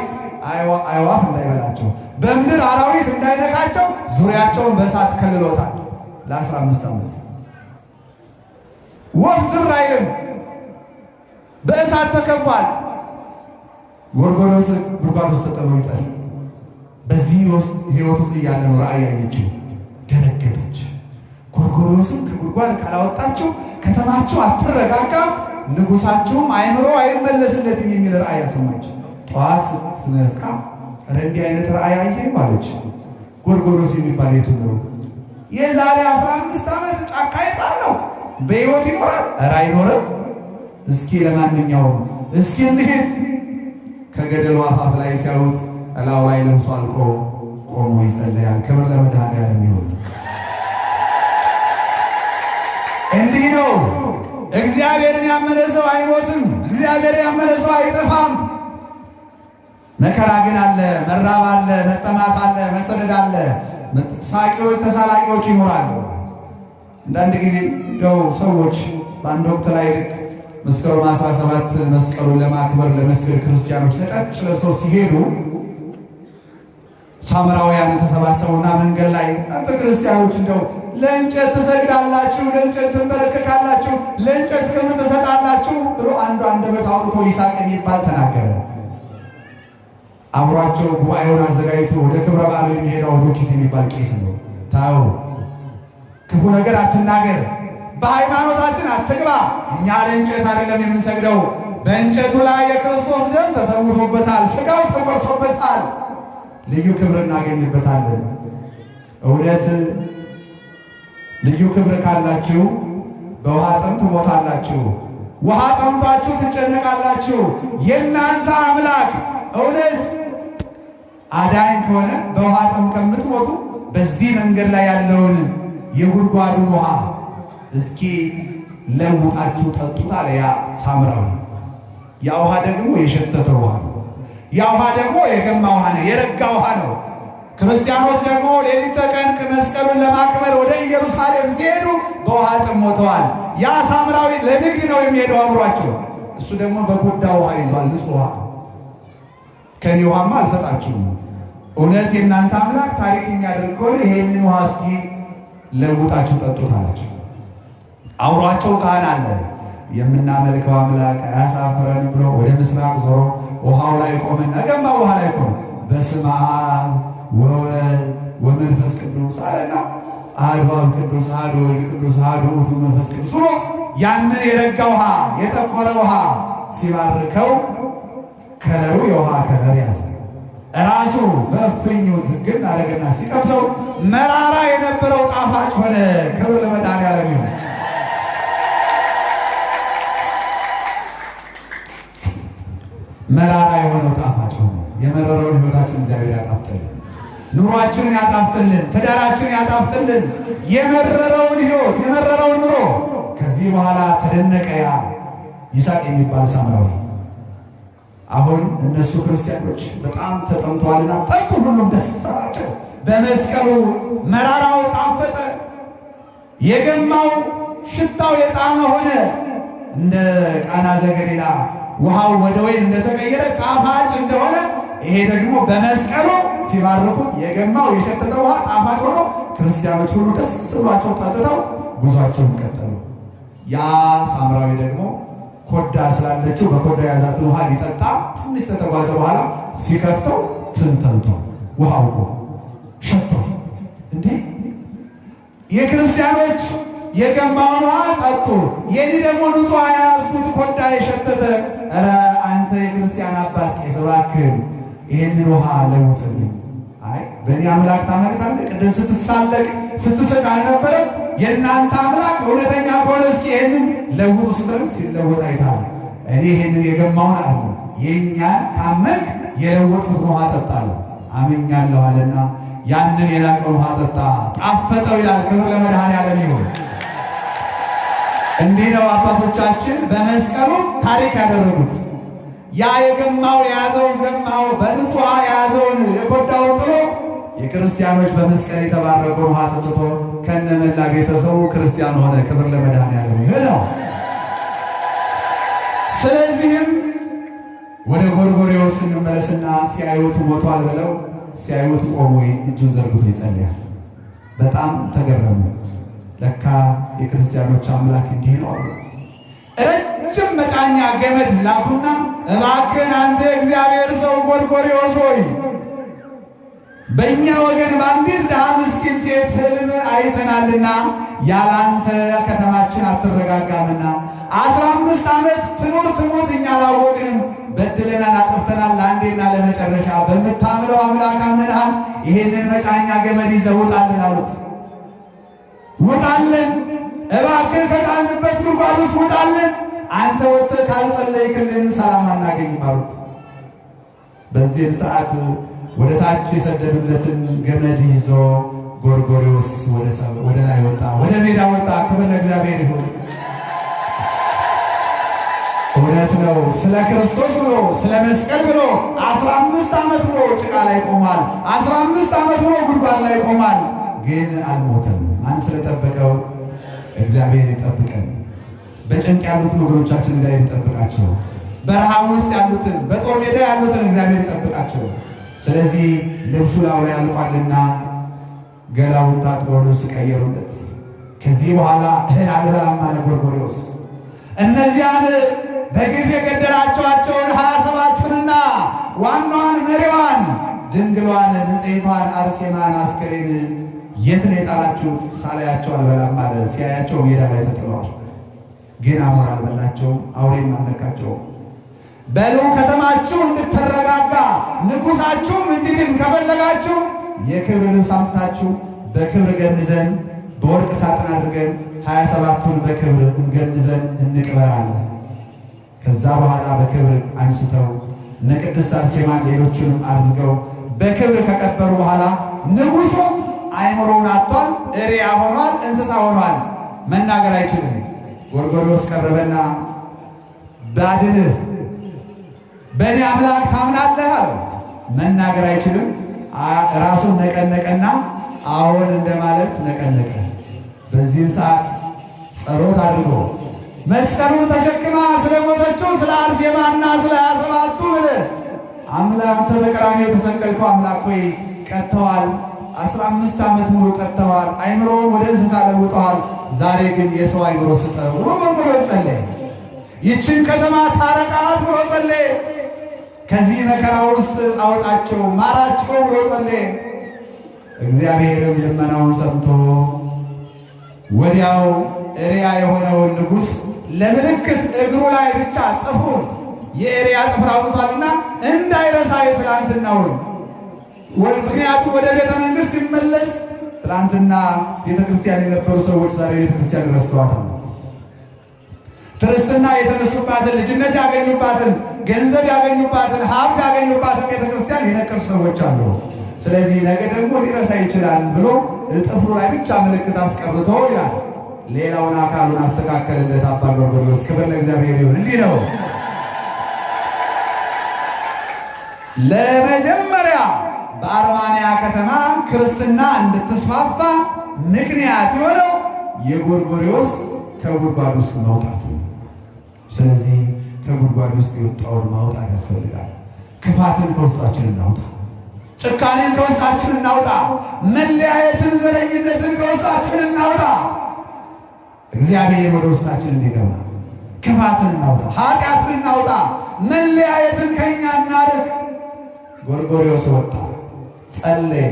አዕዋፍ እንዳይበላቸው፣ በምድር አራዊት እንዳይነካቸው ዙሪያቸውን በእሳት ከልሎታል። ለ15 ዓመት ወፍ ዝር አይልም። በእሳት ተከቧል። ጎርጎርዮስ ጉድጓድ ውስጥ ተጥሎ ይጸል። በዚህ ውስጥ ህይወት ውስጥ እያለ ነው ራእይ ያየችው። ደነገጠች። ጎርጎርዮስን ከጉድጓድ ካላወጣችሁ ከተማችሁ አትረጋጋም፣ ንጉሳችሁም አይምሮ አይመለስለትም የሚል ራእይ አሰማች። ጠዋት ስትነቃ እንዲህ አይነት ራእይ አየሁ አለች። ጎርጎርዮስ የሚባል የቱ ነው? የዛሬ 15 ዓመት ጫካ የጣለው በሕይወት ይኖራል? ኧረ አይኖርም። እስኪ ለማንኛውም እስኪ እንሂድ። ከገደሉ አፋፍ ላይ ሲያዩት እላው ላይ ልብሱ አልቆ ቆሞ ይጸልያል። ክብር ለመድኃኔዓለም ይሁን። እንዲህ ነው እግዚአብሔርን ያመነ ሰው አይሞትም። እግዚአብሔርን ያመነ ሰው አይጠፋም። መከራ ግን አለ፣ መራብ አለ፣ መጠማት አለ፣ መሰደድ አለ። ሳቂዎች ተሳላቂዎች ይኖራሉ። አንዳንድ ጊዜ እንደው ሰዎች በአንድ ወቅት ላይ ልክ መስከረም 17 መስቀሉን ለማክበር ለመስገድ ክርስቲያኖች ነጭ ለብሰው ሲሄዱ ሳምራውያን ተሰባሰቡና መንገድ ላይ አንተ ክርስቲያኖች እንደው ለእንጨት ትሰግዳላችሁ፣ ለእንጨት ትንበረከካላችሁ፣ ለእንጨት ክብር ትሰጣላችሁ ብሎ አንዱ አንደበት አውጥቶ ይስሐቅ የሚባል ተናገረ። አብሯቸው ጉባኤውን አዘጋጅቶ ወደ ክብረ በዓሉ የሚሄደው ዶኪስ የሚባል ቄስ ነው። ታው ክፉ ነገር አትናገር፣ በሃይማኖታችን አትግባ። እኛ ለእንጨት አይደለም የምንሰግደው፣ በእንጨቱ ላይ የክርስቶስ ደም ተሰውቶበታል፣ ሥጋው ተቆርሶበታል፣ ልዩ ክብር እናገኝበታለን። እውነት ልዩ ክብር ካላችሁ በውሃ ጥም ትሞታላችሁ፣ ውሃ ጠምቷችሁ ትጨነቃላችሁ። የእናንተ አምላክ እውነት አዳኝ ከሆነ በውሃ ጥም ከምትሞቱ በዚህ መንገድ ላይ ያለውን የጉድጓዱን ውሃ እስኪ ለውጣችሁ ጠጡት አለ ያ ሳምራዊ። ያ ውሃ ደግሞ የሸተተ ውሃ ነው። ያ ውሃ ደግሞ የገማ ውሃ ነው፣ የረጋ ውሃ ነው። ክርስቲያኖች ደግሞ ሌሊት ተቀን መስቀሉን ለማክበር ወደ ኢየሩሳሌም ሲሄዱ በውሃ ጥም ሞተዋል። ያ ሳምራዊ ለንግድ ነው የሚሄደው አምሯቸው፣ እሱ ደግሞ በጎዳ ውሃ ይዟል፣ ንጹህ ውሃ። ከኔ ውሃማ አልሰጣችሁም፣ እውነት የእናንተ አምላክ ታሪክ የሚያደርግ ከሆነ ይሄንን ውሃ እስኪ ለውጣችሁ ጠጡት አላቸው። አውሯቸው ካህን አለ፣ የምናመልከው አምላክ አያሳፍረን ብሎ ወደ ምስራቅ ዞሮ ውሃው ላይ ቆመና ገማ ውሃ ላይ ቆመ። በስመ አብ ወወልድ ወመንፈስ ቅዱስ አለና አሐዱ አብ ቅዱስ አሐዱ ወልድ ቅዱስ አሐዱ ውእቱ መንፈስ ቅዱስ ብሎ ያንን የረጋ ውሃ የጠቆረ ውሃ ሲባርከው ከለሩ የውሃ ከለር ያዘ። ራሱ በእፍኙ ዝግን አደረገና ሲቀምሰው መራራ የነበረው ጣፋጭ ሆነ። ክብር ለመድኃኒዓለም ይሁን። መራራ የሆነው ጣፋጭ ሆነ። የመረረውን ሕይወታችን እግዚአብሔር ያጣፍጥልን፣ ኑሯችንን ያጣፍጥልን፣ ትዳራችንን ያጣፍጥልን። የመረረውን ሕይወት የመረረውን ኑሮ ከዚህ በኋላ ተደነቀ ያ ይስሐቅ የሚባል ሳምራዊ። አሁን እነሱ ክርስቲያኖች በጣም ተጠምተዋልና ጠጡ፣ ሁሉም ደስ አላቸው። በመስቀሉ መራራው ጣፈጠ፣ የገማው ሽታው የጣመ ሆነ። እንደ ቃና ዘገሊላ ውሃው ወደ ወይን እንደተቀየረ ጣፋጭ እንደሆነ ይሄ ደግሞ በመስቀሉ ሲባርኩት የገማው የሸተተ ውሃ ጣፋጭ ሆኖ ክርስቲያኖች ሁሉ ደስ ብሏቸው ጠጥተው ጉዟቸውን ቀጠሉ። ያ ሳምራዊ ደግሞ ኮዳ ስላለችው በኮዳ የያዛትን ውሃ ሊጠጣ ትንሽ ከተጓዘ በኋላ ሲከፍተው ትንተልቶ ውሃው እኮ ሸቶ እንዴ! የክርስቲያኖች የገማውን ውሃ ጠጡ፣ የኔ ደግሞ ንጹሕ የያዝኩት ኮዳ የሸተተ። ኧረ አንተ የክርስቲያን አባት ቄስ እባክህ ይህንን ውሃ ለውጥልኝ። አይ በእኔ አምላክ ታመልካለህ? ቅድም ስትሳለቅ ስትስቅ አልነበረም? የእናንተ አምላክ እውነተኛ ከሆነ እስኪ ይህንን ለውጡ ስትል ሲለወጥ አይተሃል። እኔ ይህንን የገማውን አለ የእኛን ካመልክ የለወጡት ውሃ ጠጣለሁ አምኛለሁ አለና ያንን የላቀውን ውሃ ጠጣ፣ ጣፈጠው ይላል። ክብር ለመድኃኒዓለም ይሁን። እንዲህ ነው አባቶቻችን በመስቀሉ ታሪክ ያደረጉት። ያ የገማው የያዘውን ገማው በንጹሕ የያዘውን የጎዳውን ጥሎ የክርስቲያኖች በመስቀል የተባረከውን ውሃ ጠጥቶ ከነመላ ቤተሰቡ ክርስቲያን ሆነ። ክብር ለመድኃኒዓለም ይሁን ነው። ስለዚህም ወደ ጎርጎርዮስ ስንመለስና ሲያዩት ሞቷል ብለው ሲያዩት ቆሞ እጁን ዘርግቶ ይጸልያል። በጣም ተገረሙ። ለካ የክርስቲያኖች አምላክ እንዲህ ነው አሉ። ረጅም መጫኛ ገመድ ላኩና እባክህን አንተ የእግዚአብሔር ሰው ጎርጎርዮስ ሆይ በእኛ ወገን በአንዲት ድሃ ምስኪን ሴት ሕልም አይተናልና ያላንተ ከተማችን አትረጋጋምና 15 ዓመት ትኑር ትሙት እኛ አላወቅንም፣ በድለናል፣ አጥፍተናል። ለአንዴና ለመጨረሻ በምታምለው አምላክ አምነናል። ይሄንን መጫኛ ገመድ ይዘህ ውጣልን አሉት። ውጣልን እባክህ ከጣልንበት ጉድጓድ ውስጥ ውጣልን፣ አንተ ወጥተህ ካልጸለይክልን ሰላም አናገኝም አሉት። በዚህም ሰዓት ወደ ታች የሰደዱለትን ገመድ ይዞ ጎርጎርዮስ ወደ ላይ ወጣ፣ ወደ ሜዳ ወጣ። ክብር ለእግዚአብሔር ይሁን። እውነት ነው። ስለ ክርስቶስ ብሎ ስለ መስቀል ብሎ 15 ዓመት ብሎ ጭቃ ላይ ቆሟል። 15 ዓመት ብሎ ጉድጓድ ላይ ቆሟል። ግን አልሞተም። ማን ስለጠበቀው? እግዚአብሔር ይጠብቀን። በጭንቅ ያሉትን ወገኖቻችን እግዚአብሔር ይጠብቃቸው። በረሃብ ውስጥ ያሉትን፣ በጦር ሜዳ ያሉትን እግዚአብሔር ይጠብቃቸው። ስለዚህ ልብሱ ላዩ ላይ አልቋልና ገላውን ታጥቦ ልብስ ቀየሩለት። ከዚህ በኋላ እህል አልበላም አለ ጎርጎርዮስ። እነዚያን በግፍ የገደላቸዋቸውን 27ቱንና ዋናዋን መሪዋን ድንግሏን ንጽሕቷን አርሴማን አስከሬን የት ነው የጣላችሁት? ሳላያቸው አልበላም አለ። ሲያያቸው ሜዳ ላይ ተጥለዋል። ግን አሞራ አልበላቸውም፣ አውሬም አልነካቸውም። በሉ ከተማችሁ እንድትረጋጋ ንጉሳችሁም እንዲድን ከፈለጋችሁ የክብር ልብስ አምጥታችሁ በክብር ገንዘን በወርቅ ሳጥን አድርገን 27ቱን በክብር እንገንዘን እንቅበር አለ። ከዛ በኋላ በክብር አንስተው እነ ቅድስት አርሴማን ሌሎቹንም አድርገው በክብር ከቀበሩ በኋላ ንጉሡ አይምሮውን አጥቷል፣ እሪያ ሆኗል፣ እንስሳ ሆኗል። መናገር አይችልም። ጎርጎርዮስ ቀረበና ባድንህ በእኔ አምላክ ታምናለህ አለው። መናገር አይችልም። ራሱን ነቀነቀና አዎን እንደማለት ነቀነቀ። በዚህም ሰዓት ጸሎት አድርጎ መስቀሉን ተሸክማ ስለሞተችው ስለ አርሴማና ስለ 27ቱ ብለህ አምላክ በቀራንዮ የተሰቀልከው አምላክ ሆይ ቀጥተዋል፣ 15 ዓመት ሙሉ ቀጥተዋል፣ አይምሮውን ወደ እንስሳ ለውጠዋል። ዛሬ ግን የሰው አይምሮ ስጠው ብሎ ጸለየ። ይችን ከተማ ታረቃት ብሎ ጸለየ። ከዚህ መከራ ውስጥ አውጣቸው ማራቸው ብሎ ጸለየ። እግዚአብሔርም ልመናውን ሰምቶ ወዲያው እሪያ የሆነውን ንጉሥ ለምልክት እግሩ ላይ ብቻ ጥፍሩን የእሪያ ጥፍር አውጥቷልና እንዳይረሳ የትላንትናውን። ምክንያቱም ወደ ቤተ መንግሥት ሲመለስ ትላንትና ቤተ ክርስቲያን የነበሩ ሰዎች ዛሬ ቤተ ክርስቲያን ረስተዋታል። ክርስትና የተነሱባትን፣ ልጅነት ያገኙባትን፣ ገንዘብ ያገኙባትን፣ ሀብት ያገኙባትን ቤተ ክርስቲያን የነቀሱ ሰዎች አሉ። ስለዚህ ነገ ደግሞ ሊረሳ ይችላል ብሎ ጥፍሩ ላይ ብቻ ምልክት አስቀርቶ ይላል። ሌላውን አካሉን አስተካከለለት አባ ጎርጎርዮስ። ክብር ለእግዚአብሔር ይሁን። እንዲህ ነው ለመጀመሪያ በአርማንያ ከተማ ክርስትና እንድትስፋፋ ምክንያት የሆነው የጎርጎርዮስ ከጉድጓድ ውስጥ መውጣቱ። ስለዚህ ከጉድጓድ ውስጥ የወጣውን ማውጣት ያስፈልጋል። ክፋትን ከውስጣችን እናውጣ። ጭካኔን ከውስጣችን እናውጣ። መለያየትን፣ ዘረኝነትን ከውስጣችን እናውጣ። እግዚአብሔር ወደ ውስጣችን እንዲገባ ክፋትን እናውጣ፣ ኃጢአትን እናውጣ፣ መለያየትን ከእኛ እናርቅ። ጎርጎርዮስ ወጣ፣ ጸለየ።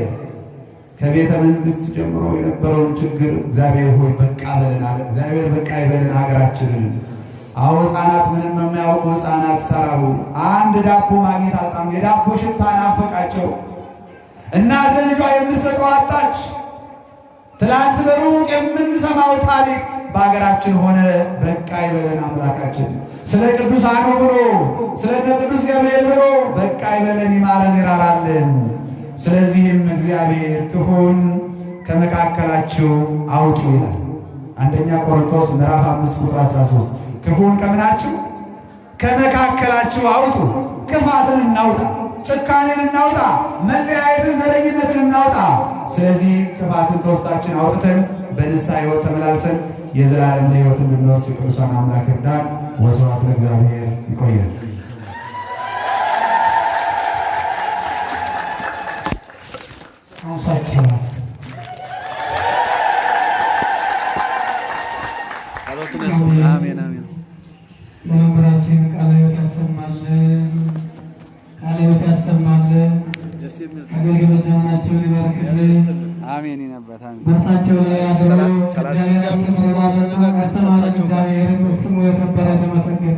ከቤተ መንግሥት ጀምሮ የነበረውን ችግር እግዚአብሔር ሆይ በቃ በለን አለ። እግዚአብሔር በቃ ይበልን ሀገራችንን። አዎ ሕፃናት፣ ምንም የማያውቁ ሕፃናት ተራቡ። አንድ ዳቦ ማግኘት አጣም። የዳቦ ሽታ ናፈቃቸው። እናት ልጇ የምትሰጠው አጣች። ትላንት በሩቅ የምንሰማው ታሪክ በሀገራችን ሆነ። በቃ ይበለን አምላካችን። ስለ ቅዱሳኑ ብሎ ስለ ቅዱስ ገብርኤል ብሎ በቃ ይበለን፣ ይማረን፣ ይራራልን። ስለዚህም እግዚአብሔር ክፉን ከመካከላችሁ አውጡ ይላል። አንደኛ ቆሮንቶስ ምዕራፍ 5 ቁጥር 13 ክፉን ከምናችሁ ከመካከላችሁ አውጡ። ክፋትን እናውጣ፣ ጭካኔን እናውጣ፣ መለያየትን፣ ዘረኝነትን እናውጣ። ስለዚህ ክፋትን ከውስጣችን አውጥተን በንስሐ ሕይወት ተመላልሰን የዘላለም ሕይወት እንድንወርስ የቅዱሳን አምላክ ይርዳን። ወስብሐት ለእግዚአብሔር። ይቆያል። አሜን አሜን። ለመምህራችን ቃለ ሕይወት ያሰማልን፣ ቃለ ሕይወት ያሰማልን። አገልግሎት ዘመናቸውን ይባርክልን። አሜን ይነበት አሜን። በእርሳቸው ላይ ያደረው እግዚአብሔር ያስተምረዋልና ያስተማረን እግዚአብሔር ስሙ የከበረ የተመሰገነ